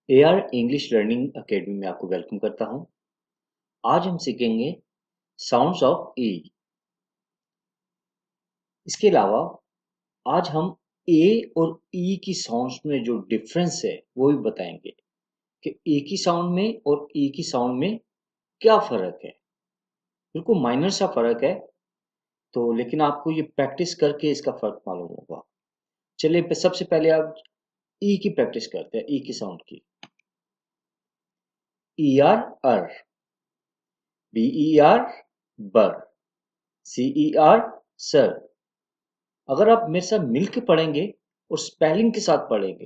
AR English learning academy में आपको welcome करता हूं। आज हम सीखेंगे साउंड्स ऑफ ई। इसके अलावा आज हम ए और ई की साउंड्स में जो डिफरेंस है वो भी बताएंगे कि ए की साउंड में और ई की साउंड में क्या फ़र्क है। बिल्कुल माइनर सा फ़र्क है, तो लेकिन आपको ये प्रैक्टिस करके इसका फ़र्क मालूम होगा। चलिए सबसे पहले आप ई की प्रैक्टिस करते हैं, ई की साउंड की। ई आर अर, बी ई आर बर, सी ई आर सर। अगर आप मेरे साथ मिल के पढ़ेंगे और स्पेलिंग के साथ पढ़ेंगे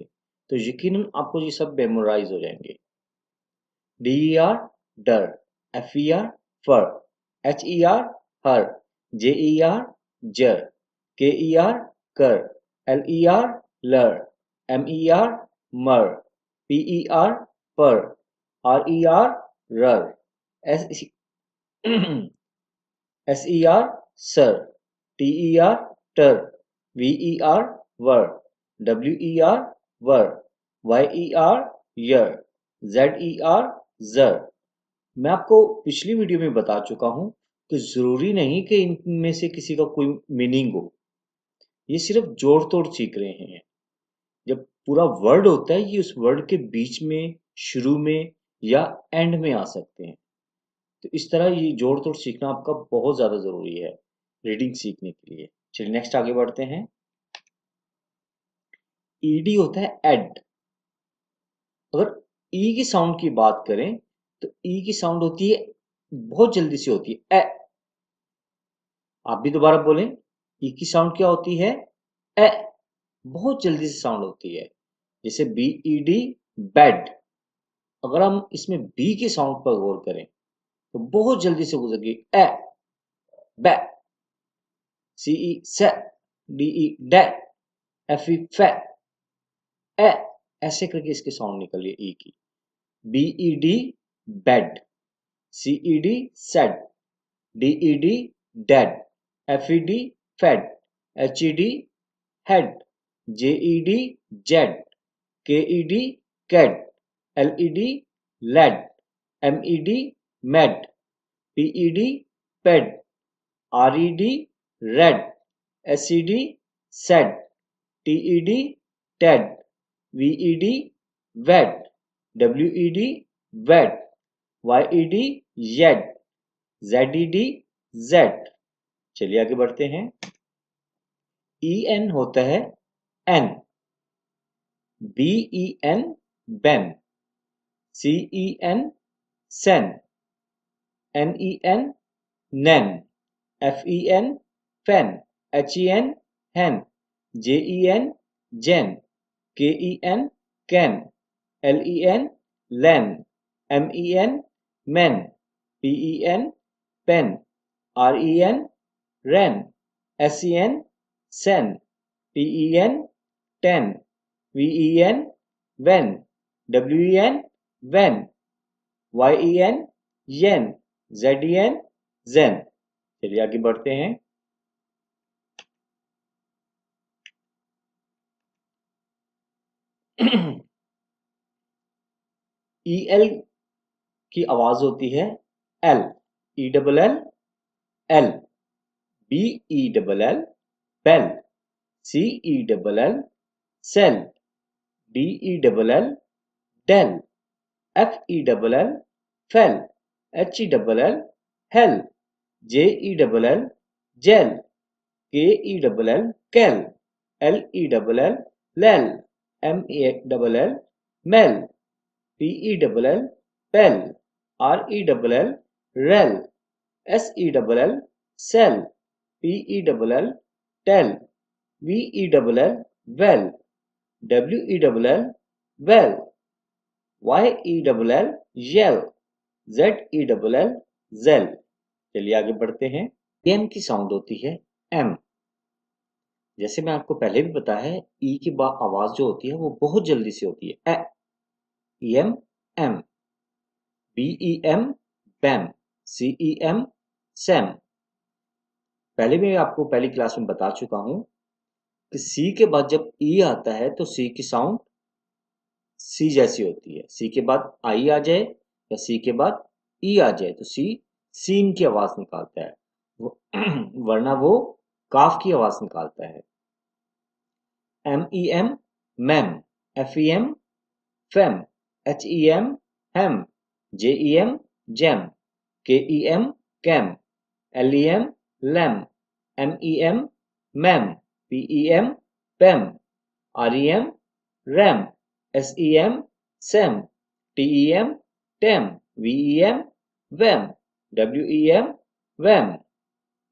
तो यकीनन आपको ये सब मेमोराइज हो जाएंगे। D E R der, F E R fer, H E R her, J E R jer, K E R ker, L E R ler, M E R mer, P E R per, R E R rer, S S E R ser, T E R ter, V E R ver, W E R wer, Y E R yer, Z E R zer. मैं आपको पिछली video में बता चुका हूं कि जरूरी नहीं कि इनमें से किसी का कोई मीनिंग हो, ये सिर्फ जोड़ तोड़ सीख रहे हैं। जब पूरा वर्ड होता है ये उस वर्ड के बीच में, शुरू में या एंड में आ सकते हैं। तो इस तरह ये जोड़ तोड़ सीखना आपका बहुत ज़्यादा ज़रूरी है रीडिंग सीखने के लिए। चलिए नेक्स्ट आगे बढ़ते हैं। ईडी होता है एड। अगर ई की साउंड की बात करें तो ई की साउंड होती है, बहुत जल्दी से होती है ए। आप भी दोबारा बोलें, ई की साउंड क्या होती है? ए। बहुत जल्दी से साउंड होती है, जैसे बी ई डी बेड। अगर हम इसमें बी के साउंड पर गौर करें तो बहुत जल्दी से गुजर गई ए बै, सी ई से, D E day, F E फे, ए। ऐसे करके इसके साउंड निकल रही है ई की। B E D bed, C E D ced, D E D ded, F E D fed, H E D hed, J E D jed, K E D ked, L E D led, M E D med, P E D ped, R E D red, S E D sed, T E D ted, V E D ved, W E D wed, Y E D yed, Z ई D zed. चलिए आगे बढ़ते हैं। E N होता है en, B E N ben, C E N cen, N E N nen, F E N fen, H E N hen, J E N jen, K E N ken, L E N len, M E N men, P E N pen, R E N ren, S E N sen, P E N ten, V E N ven, W E N van, Y E N yen, Z ई N जेन। चलिए आगे बढ़ते हैं। E L की आवाज होती है el, E double L el, B E double L bell, C E double L cell, D E double L dell, F E double L fell, H E double L hell, J E double L jell, K E double L kell, L E double L lell, M A double L mell, P E double L pell, R E double L rell, S E double L sell, P E double L tell, V E double L well, W E double L well, Y E double L yell, Z E double L jell. चलिए आगे बढ़ते हैं। M की sound होती है M. जैसे मैं आपको पहले भी बताया है, ई की आवाज जो होती है वो बहुत जल्दी से होती है e, E M em, B E M bem, C E M cem. पहले भी आपको पहली क्लास में बता चुका हूं कि सी के बाद जब ई आता है तो सी की साउंड सी जैसी होती है। सी के बाद आई आ जाए या सी के बाद ई आ जाए तो सी सीन की आवाज निकालता है, वरना वो काफ की आवाज निकालता है। MEM mem, FEM fem, HEM hem, JEM jem, KEM kem, LEM lem, MEM mem, PEM pem, REM rem, SEM sem, TEM tem, VEM vem, WEM wem,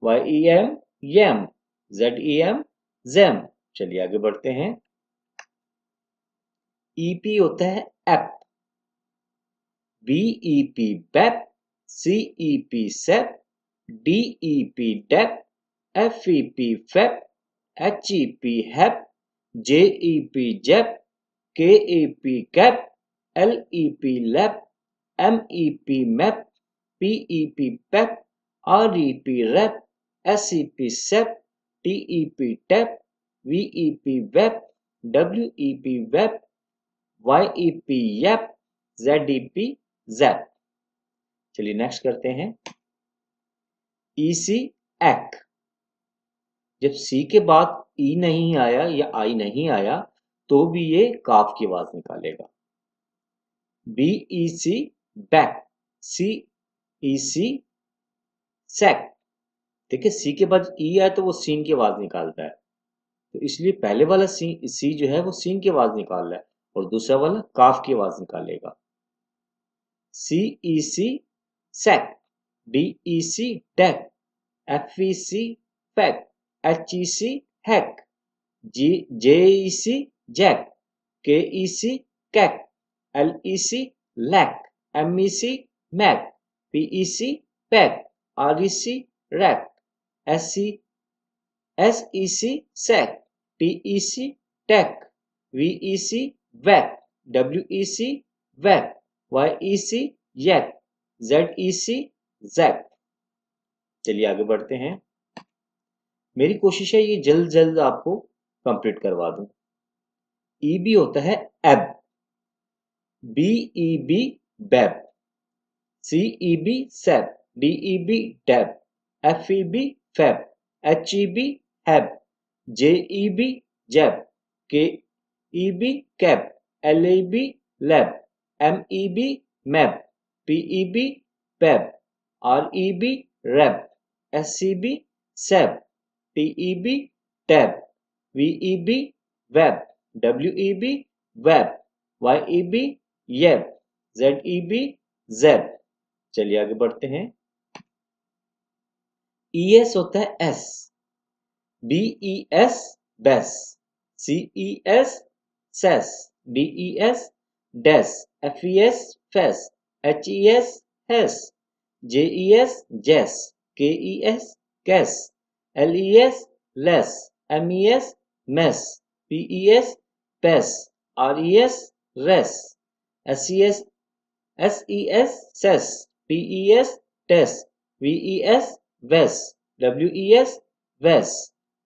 YEM yem, ZEM zem. चलिए आगे बढ़ते हैं। EP होता है ep, BEP bep, CEP cep, DEP dep, FEP fep, HEP hep, JEP jep, KEP kep, LEP lep, MEP mep, PEP pep, REP rep, SEP sep, TEP tep, VEP vep, WEP वैप, YEP यैप, ZEP zap। चलिए next करते हैं। EC ek, जब C के बाद E नहीं आया या I नहीं आया तो भी ये काफ की आवाज निकालेगा। BEC back, CEC sack। देखिए C के बाद E आया तो वो सीन की आवाज निकालता है, तो इसलिए पहले वाला C जो है वो सीन की आवाज निकाल रहा है और दूसरा वाला काफ की आवाज निकालेगा। CEC sack, DEC deck, FEC fact, HEC hack, JEC jack, KEC cack, LEC lack, MEC mac, PEC pack, REC rack, SEC sack, TEC tack, VEC whack, WEC whack, YEC yak, ZEC zack। चलिए आगे बढ़ते हैं। मेरी कोशिश है ये जल्द जल्द आपको कंप्लीट करवा दूं। EB होता है eb, BEB beb, CEB ceb, DEB deb, FEB feb, HEB heb, JEB jeb, KEB keb, LEB leb, MEB meb, PEB peb, REB reb, SCB seb, TEB teb, VEB web, WEB web, YEB yeb, ZEB zeb। चलिए आगे बढ़ते हैं। ES होता है S, BES bes, CES ces, DES des, FES fes, HES hes, JES jes, KES kes, LES les, MES mes, PES pes, RES res, SES ses, TES tes, VES ves, WES wes,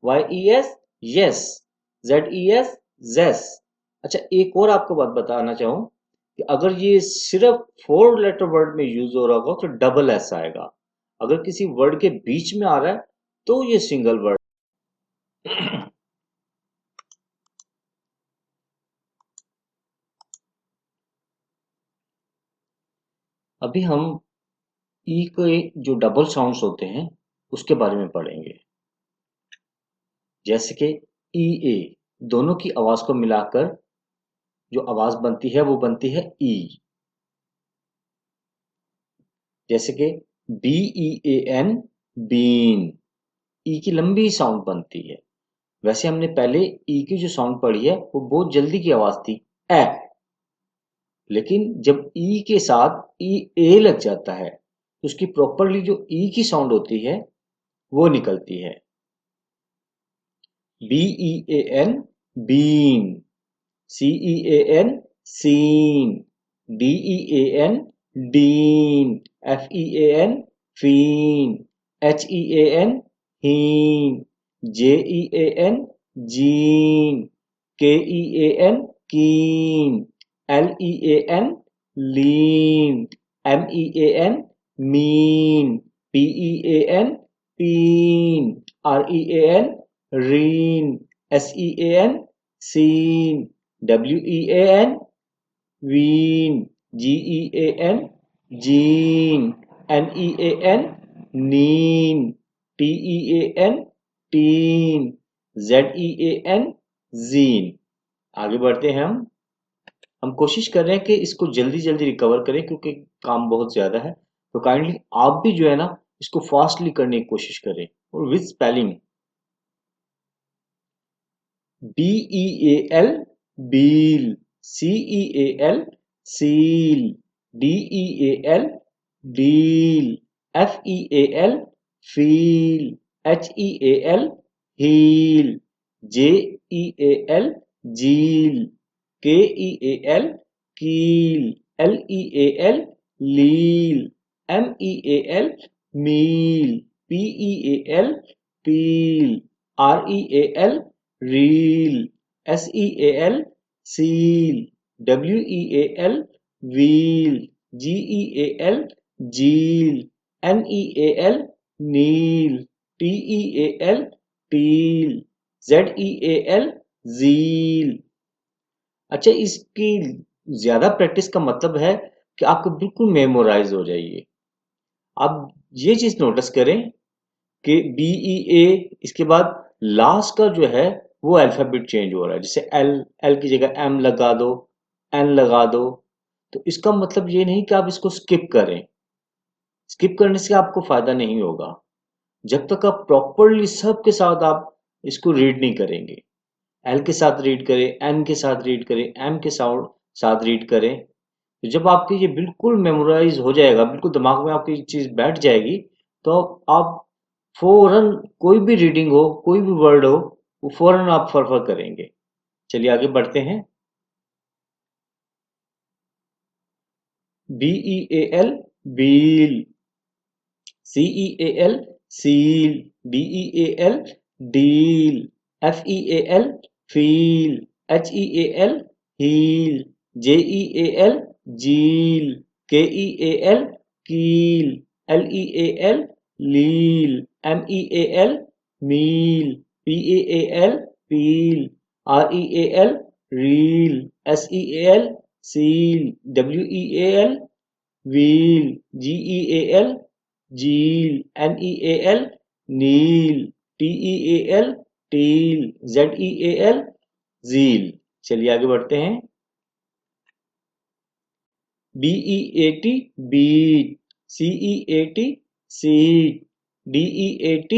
YES yes, ZES zes. अच्छा एक और आपको बात बताना चाहूँ कि अगर ये सिर्फ 4 लेटर वर्ड में यूज हो रहा होगा तो डबल एस आएगा, अगर किसी वर्ड के बीच में आ रहा है तो ये सिंगल वर्ड। अभी हम ई के जो डबल साउंड्स होते हैं उसके बारे में पढ़ेंगे, जैसे कि ई ए, दोनों की आवाज को मिलाकर जो आवाज बनती है वो बनती है ई। जैसे कि BEAN बीन, ई की लंबी साउंड बनती है। वैसे हमने पहले ई की जो साउंड पढ़ी है वो बहुत जल्दी की आवाज थी ए, लेकिन जब ई के साथ ई ए लग जाता है तो उसकी प्रॉपरली जो ई की साउंड होती है वो निकलती है BEAN bean, CEAN cean, DEAN dean, FEAN fean, HEAN hean, JEAN jean, KEAN kean, Lean, lean, Mean, mean, Pean, peen, Rean, reen, Sean, seen, Wean, ween, Gean, gene, Nean, neen, Tean, teen, Zean, zine। आगे बढ़ते हैं हम कोशिश कर रहे हैं कि इसको जल्दी जल्दी रिकवर करें क्योंकि काम बहुत ज्यादा है। तो काइंडली आप भी जो है ना इसको फास्टली करने की कोशिश करें और with spelling. BEAL, beal, CEAL, ceal, DEAL, deal, FEAL, feal, HEAL, heal, JEAL, jeal, KEAL, keal, LEAL, leal, MEAL, meal, PEAL, peal, REAL, real, SEAL, seal, WEAL, weal, GEAL, geal, NEAL, neal, TEAL, teal, ZEAL, zeal. अच्छा, इसकी ज्यादा practice का मतलब है कि आपको बिल्कुल memorise हो जाइए। आप ये चीज नोटिस करें कि BEA इसके बाद लास्ट का जो है वो अल्फाबेट चेंज हो रहा है, जैसे एल, एल की जगह एम लगा दो, एन लगा दो। तो इसका मतलब ये नहीं कि आप इसको स्किप करें। स्किप करने से आपको फायदा नहीं होगा जब तक आप प्रॉपरली सबके साथ आप इसको रीड नहीं करेंगे। एल के साथ रीड करें, एन के साथ रीड करें, एम के साथ रीड करें। तो जब आपके ये बिल्कुल मेमोराइज हो जाएगा, बिल्कुल दिमाग में आपकी चीज बैठ जाएगी, तो आप फौरन कोई भी रीडिंग हो, कोई भी वर्ड हो, वो फौरन आप फरफर करेंगे। चलिए आगे बढ़ते हैं। BEAL, beal, CEAL, seal, DEAL, deal, FEAL, feel, HEAL, heal, JEAL, jeel, KEAL, keel, LEAL, leel, MEAL, meal, PAAL, peel, REAL, reel, SEAL, seal, WEAL, wheel, GEAL, Geel, NEAL, neal, TEAL, teal, ZEAL, zeal. चलिए आगे बढ़ते हैं। BEAT, beat, CEAT, ceat, DEAT,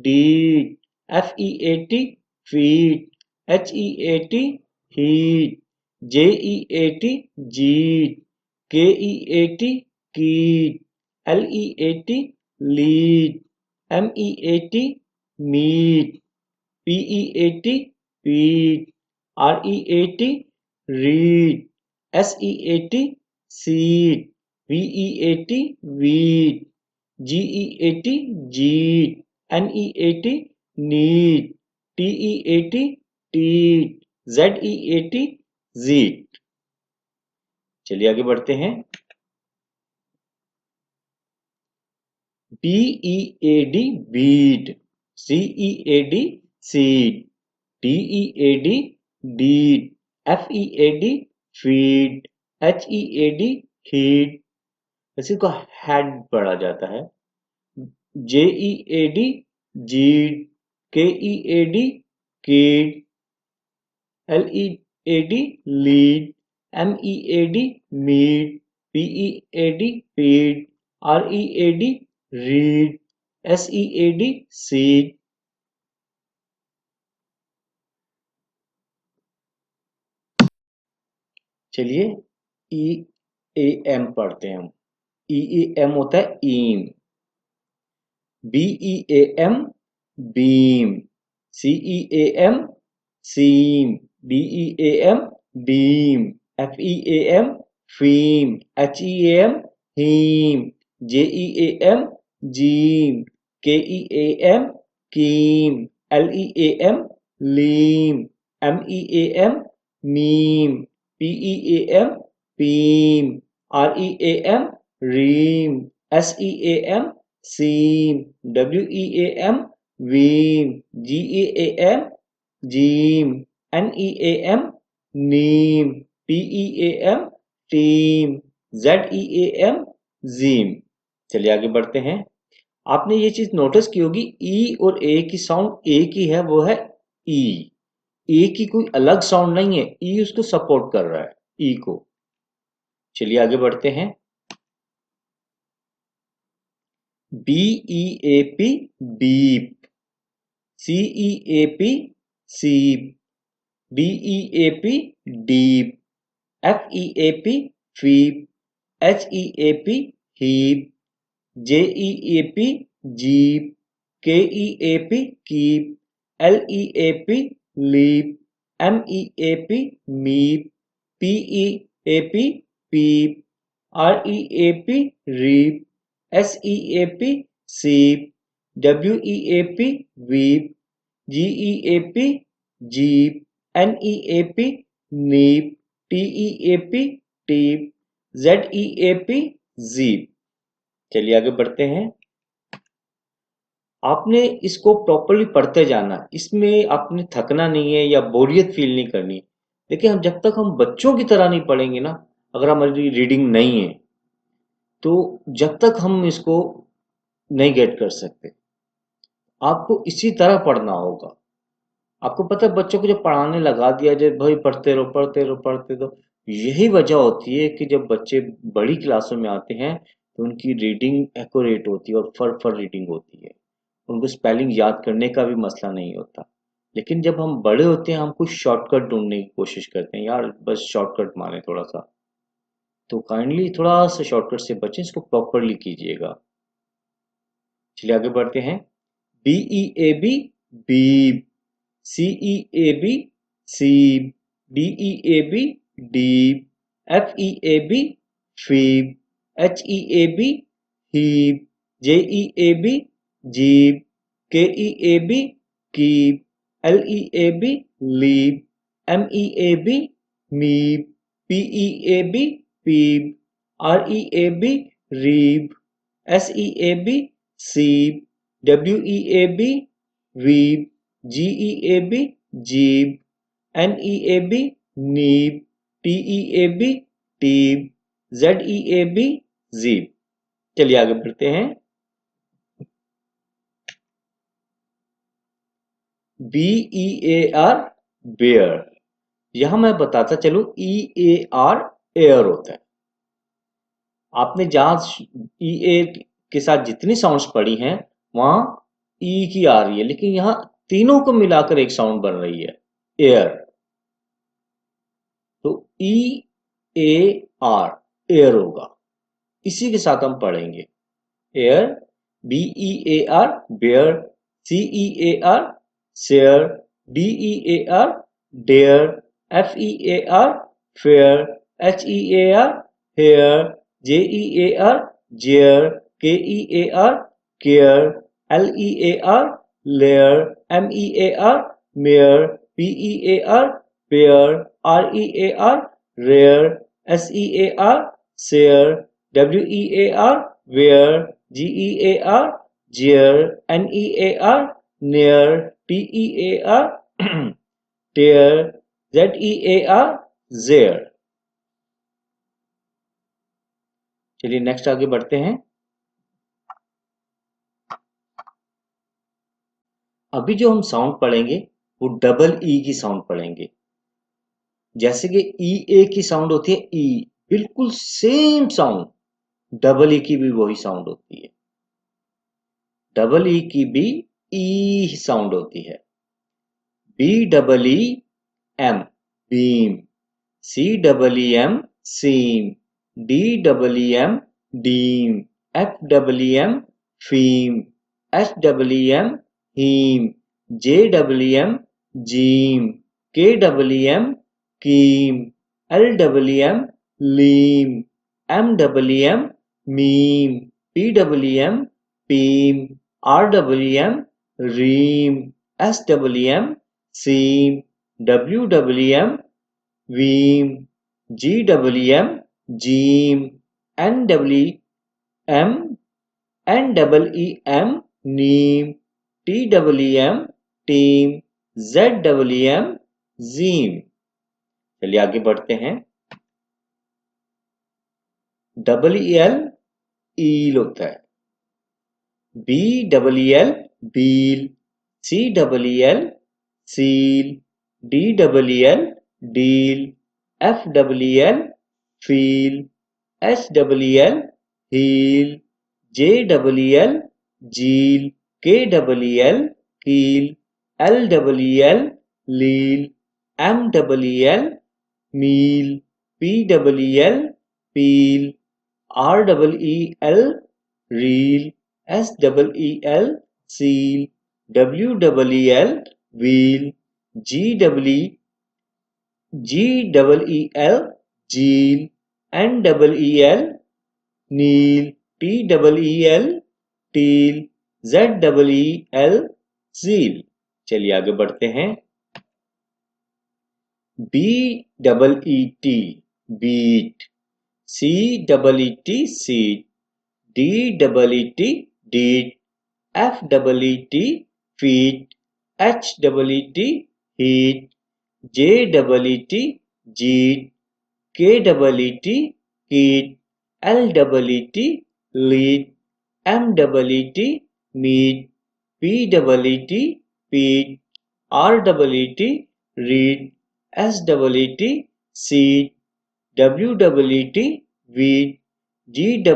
deat, FEAT, feat, HEAT, heat, JEAT, jeat, KEAT, keat, LEAT, leat, MEAT, meat, PEAT, peat, REAT, reat, SEAT, seat, VEAT, veat, GEAT, geat, NEAT, neat, TEAT, teat, ZEAT, zeat. चलिए आगे बढ़ते हैं। BEAD, bead, CEAD, cead, DEAD, dead, FEAD, fead, HEAD, head, इसी को head पढ़ा जाता है। JEAD, jead, KEAD, कीड, LEAD, lead, MEAD, mead, PEAD, pead, READ, read, SEAD, sead. चलिए EAM पढ़ते हैं हम। EAM होता है eam, BEAM, beam, CEAM, ceam, DEAM, deam, FEAM, feam, HEAM, heam, JEAM, jeam, KEAM, keam, LEAM, leam, MEAM, meam, PEAM peam, REAM ream, SEAM seam, WEAM weam, GEAM geam, NEAM neam, TEAM team, ZEAM zeam. चलिए आगे बढ़ते हैं। आपने ये चीज notice की होगी, ई और ए की साउंड एक ही है, वो है ई। ए की कोई अलग साउंड नहीं है, ई उसको सपोर्ट कर रहा है, ई को। चलिए आगे बढ़ते हैं। BEAP beap, CEAP ceap, DEAP deap, FEAP feap, HEAP heap, JEAP jeap, KEAP keap, LEAP leap, MEAP meap, PEAP peap, REAP reap, SEAP seap, WEAP weap, GEAP geap, NEAP neap, TEAP teap, ZEAP zeap. चलिए आगे बढ़ते हैं। आपने इसको properly पढ़ते जाना, इसमें आपने थकना नहीं है या बोरियत फील नहीं करनी। देखिए, हम जब तक हम बच्चों की तरह नहीं पढ़ेंगे ना, अगर हमारी रीडिंग नहीं है, तो जब तक हम इसको नहीं गेट कर सकते। आपको इसी तरह पढ़ना होगा। आपको पता है, बच्चों को जब पढ़ाने लगा दिया जाए, भाई पढ़ते रहो पढ़ते रहो पढ़ते रहो, यही वजह होती है कि जब बच्चे बड़ी क्लासों में आते हैं तो उनकी रीडिंग एक्यूरेट होती है और फर रीडिंग होती है। उनको स्पेलिंग याद करने का भी मसला नहीं होता। लेकिन जब हम बड़े होते हैं, हम कुछ शॉर्टकट ढूंढने की कोशिश करते हैं, यार बस शॉर्टकट मारे थोड़ा सा। तो काइंडली थोड़ा सा शॉर्टकट से बचें, इसको प्रॉपरली कीजिएगा। चलिए आगे बढ़ते हैं। BEAB beab, CEAB ceab, DEAB deab, FEAB feab, HEAB heab, JEAB jeab, KEAB keab, LEAB leab, MEAB meab, PEAB peab, REAB reab, SEAB seab, WEAB weab, GEAB geab, NEAB neab, TEAB teab, ZEAB zeab. चलिए आगे बढ़ते हैं। BEAR bear, यहां मैं बताता चलूं, EAR air होता है। आपने जहां EA के साथ जितनी साउंड्स पढ़ी हैं, वहां ई की आ रही है, लेकिन यहां तीनों को मिलाकर एक साउंड बन रही है, एयर। तो EAR एयर होगा, इसी के साथ हम पढ़ेंगे। Ear, BEAR bear, CEAR cear, DEAR dear, FEAR fear, HEAR hear, JEAR jear, KEAR kear, LEAR lear, MEAR mear, PEAR pear, REAR rear, SEAR sear, WEAR where, GEAR jeer, NEAR near, TEAR tear, ZEAR zere। चलिए next आगे बढ़ते हैं। अभी जो हम sound पढ़ेंगे वो double E की साउंड पढ़ेंगे। जैसे कि EA की साउंड होती है ई, बिल्कुल सेम साउंड डबल ई की भी वही साउंड होती है। डबल ई की भी ई साउंड होती है। BEEM beem, CEEM ceem, DEEM deem, FEEM feem, HEEM heem, JEEM jeem, KEEM keem, LEEM leem, MEEM meem, PEEM peem, REEM reem, SEEM seem, WEEM weem, GWM geem, NWM NEEM neem, TWM teem, ZWM zeem. चलिए आगे बढ़ते हैं। EEL eel होता है, BEEL beel, CEEL ceel, DEEL deel, FEEL feel, HEEL heel, JEEL jeel, KEEL keel, LEEL leel, MEEL meel, PEEL peel, REEL reel, SEEL seal, WEEL weel, GEEL geel, NEEL neel, TEEL teel, ZEEL zeel. चलिए आगे बढ़ते हैं। BEET beet, CEET ceet, DEET deet, FEET feet, HEET heet, JEET jeet, KEET keet, LEET leet, MEET meet, PEET peet, REET reet, SEET seet, WEET weet, GEET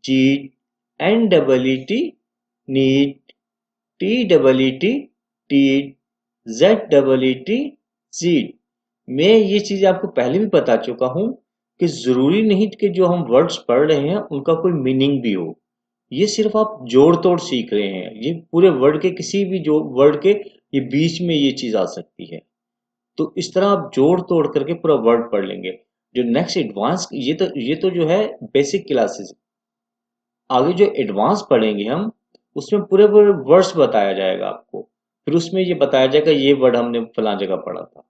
geet, NEET neet, TEET teet, ZEET zeet. मैं ये चीज आपको पहले भी बता चुका हूं कि जरूरी नहीं कि जो हम वर्ड्स पढ़ रहे हैं उनका कोई मीनिंग भी हो। ये सिर्फ आप जोड़ तोड़ सीख रहे हैं। ये पूरे वर्ड के किसी भी जो वर्ड के ये बीच में ये चीज आ सकती है। तो इस तरह आप जोड़ तोड़ करके पूरा वर्ड पढ़ लेंगे। जो नेक्स्ट एडवांस ये तो जो है बेसिक क्लासेस। आगे जो एडवांस पढ़ेंगे हम उसमें पूरे पूरे वर्ड्स बताया जाएगा आपको। फिर उसमें ये बताया जाएगा ये वर्ड हमने फलां जगह पढ़ा था।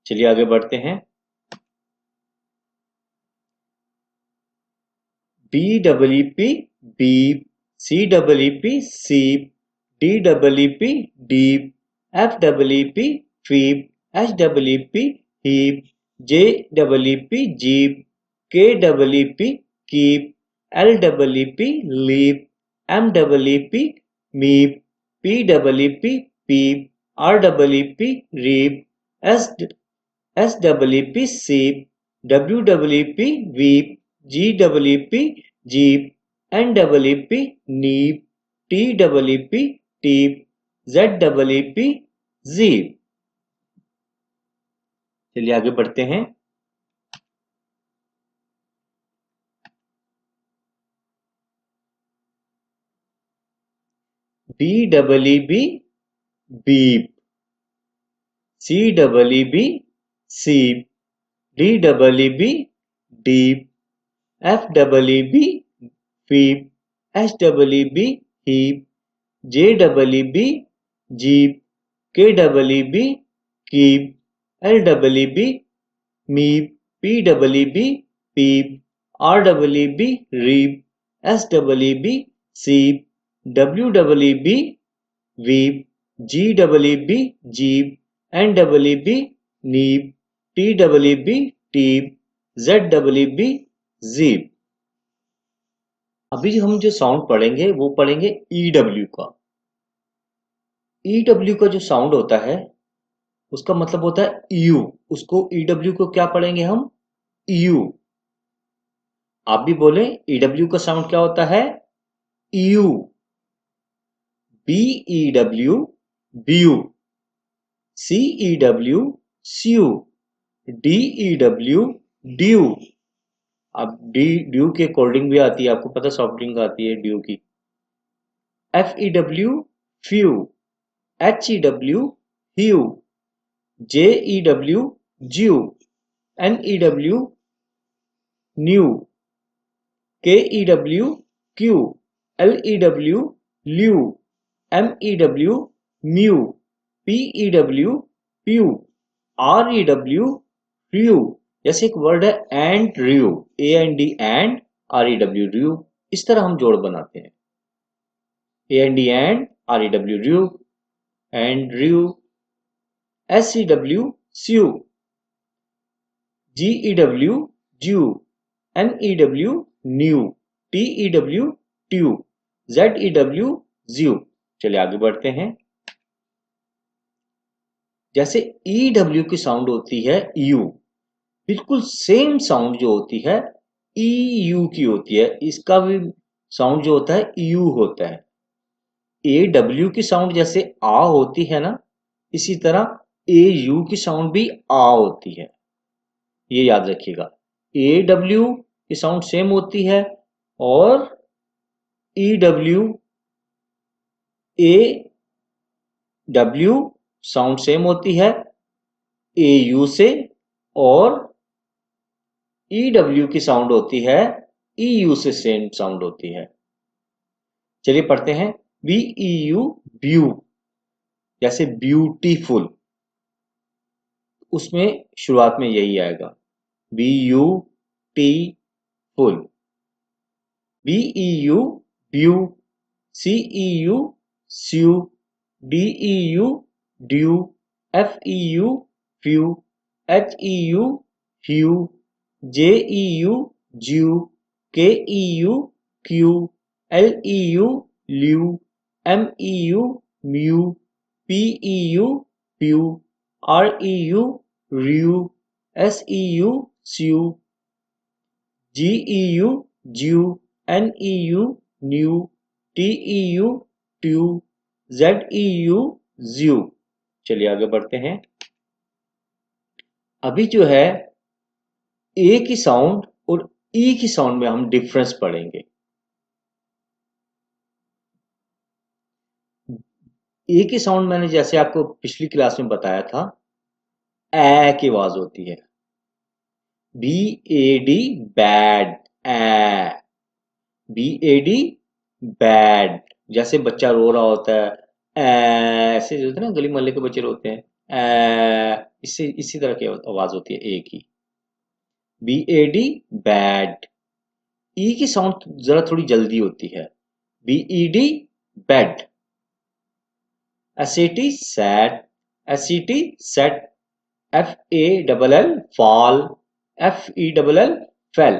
चलिए आगे बढ़ते हैं। BEEP beep, CEEP ceep, DEEP deep, FEEP feep, HEEP heep, JEEP jeep, KEEP keep, LEEP leep, MEEP meep, PEEP peep, REEP reep, SEEP seep, WEEP weep, GEEP geep, NEEP neep, TEEP teep, ZEEP zeep. चलिए आगे बढ़ते हैं। BEEB beeb, CEEB ceeb, DEEB deeb, FEEB feeb, HEEB heeb, JEEB jeeb, KEEB keeb, LEEB meeb, PEEB peeb, REEB reeb, SEEB seeb, WEEB weeb, GEEB geeb, NEEB neeb, TEEB टीप, ZEEB jeep. अभी हम जो sound पढ़ेंगे वो पढ़ेंगे EW का। EW का जो sound होता है उसका मतलब होता है यू। उसको EW को क्या पढ़ेंगे हम? यू। आप भी बोले EW का साउंड क्या होता है? Ew. BEW bew, CEW cew, DEW dew. अब ड्यू के कोल्ड ड्रिंक भी आती है, आपको पता सॉफ्ट ड्रिंक आती है ड्यू की। FEW few, HEW hew, JEW jew, NEW new, KEW kew, LEW lew, MEW mew, PEW pew, REW rew, जैसे एक वर्ड है and rew, AND and REW rew, इस तरह हम जोड़ बनाते हैं। AND and REW rew, and rew, SEW sew, GEW jew, NEW new, TEW tew, ZEW zew. चलिए आगे बढ़ते हैं। जैसे EW की साउंड होती है यू, बिल्कुल सेम साउंड जो होती है EU की होती है, इसका भी साउंड जो होता है यू होता है। AW की साउंड जैसे आ होती है ना, इसी तरह AU की साउंड भी आ होती है, ये याद रखिएगा। AW की साउंड सेम होती है और EW AW साउंड सेम होती है AU से, और EW की साउंड होती है EU से सेम साउंड होती है। चलिए पढ़ते हैं। BEU व्यू, जैसे ब्यूटीफुल, उसमें शुरुआत में यही आएगा, BUT full. BEU view, CEU sue, DEU due, FEU few, HEU hue, JEU ज्यू, KEU Q, LEU ल्यू, MEU mu, PEU प्यू, REU रियू, SEU स्यू, GEU ज्यू, NEU न्यू, TEU ट्यू, ZEU ज्यू। चलिए आगे बढ़ते हैं। अभी जो है ए की साउंड और ई की साउंड में हम डिफरेंस पढ़ेंगे। ए की साउंड मैंने जैसे आपको पिछली क्लास में बताया था, ए की आवाज होती है, BAD बैड, ए, BAD बैड, जैसे बच्चा रो रहा होता है ऐसे जो होते हैं ना, गली मोहल्ले के बच्चे रोते हैं इससे इसी तरह की आवाज होती है ए की। BAD bad. ई की साउंड जरा थोड़ी जल्दी होती है, BED bed. SAT sad, SET set, FALL fall, FELL fell,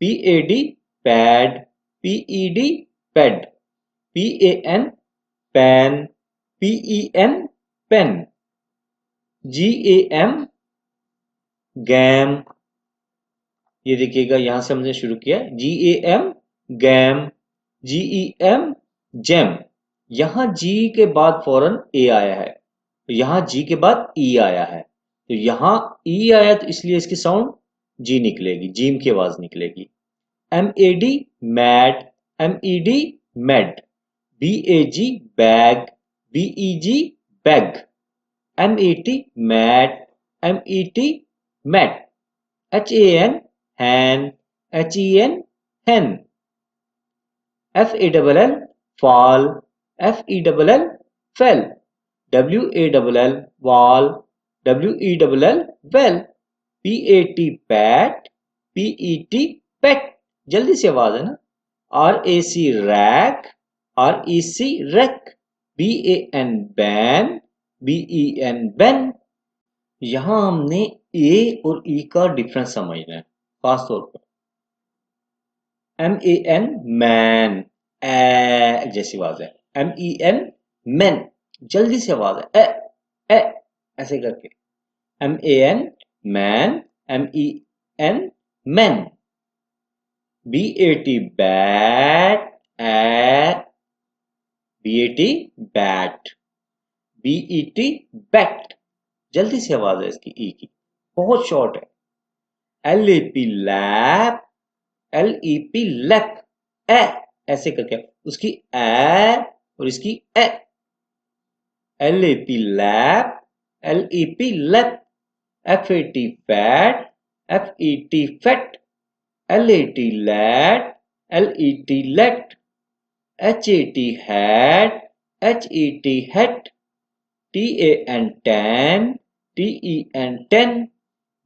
PAD pad, PED ped, PAN pan, PEN pen, GAM gam. ये देखिएगा यहां से हमने शुरू किया, GAM गैम, GEM जेम। यहां G के बाद फौरन A आया है, तो यहाँ G के बाद E आया है, तो यहाँ E आया तो इसलिए इसकी साउंड G निकलेगी, जीम की आवाज निकलेगी। MAD mad, MED med, BAG bag, BEG beg, MET met, MET met, HAN han, HEN hen, FALL fall, FELL fell, WALL wall, WELL well, PAT pat, PET pet। जल्दी से आवाज है ना। RAC rac, REC rec, BAN ban, BEN ben. यहां हमने ए और ई का difference समझना है खास तौर पर। MAN मैन, ए जैसी आवाज है, MEN मैन, जल्दी से आवाज है, ए ऐसे करके। MAN man, MEN man, BAT bat, BAT bat, BET bat. जल्दी से आवाज है इसकी ई की, बहुत शॉर्ट है। LAP lap, LEP lep, A ऐसे करके उसकी ए और इसकी A. LAP lap, LEP lep, FAT fat, FET fet, LAT lat, LET let, HAT hat, HET het, TAN tan, TEN ten,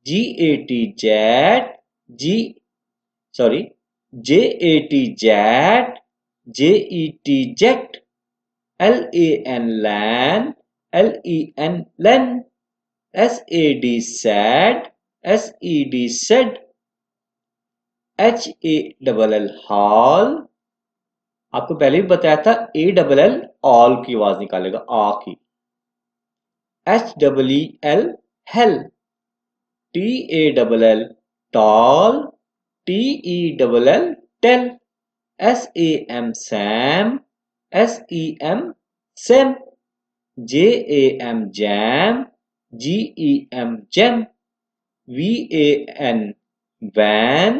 jet, G, sorry, jet, jet, LAN, len, sad, SED, HALL hall। आपको पहले भी बताया था ALL all की आवाज निकालेगा, आ की। HEEL hell, TALL tall, TELL tell, SAM SEM JAM jam, GEM gem, VAN van,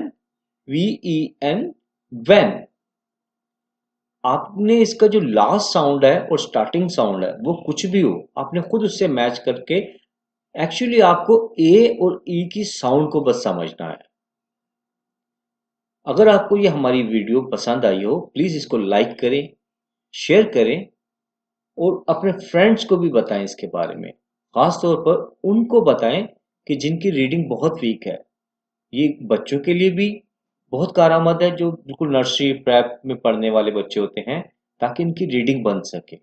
VEN when। आपने इसका जो लास्ट साउंड है और स्टार्टिंग साउंड है वो कुछ भी हो, आपने खुद उससे मैच करके एक्चुअली आपको ए और ई की साउंड को बस समझना है। अगर आपको ये हमारी वीडियो पसंद आई हो, प्लीज इसको लाइक करें, शेयर करें और अपने फ्रेंड्स को भी बताएं इसके बारे में। खास तौर पर उनको बताएं कि जिनकी रीडिंग बहुत वीक है। ये बच्चों के लिए भी बहुत कारआमद है, जो बिल्कुल नर्सरी प्रेप में पढ़ने वाले बच्चे होते हैं, ताकि इनकी रीडिंग बन सके।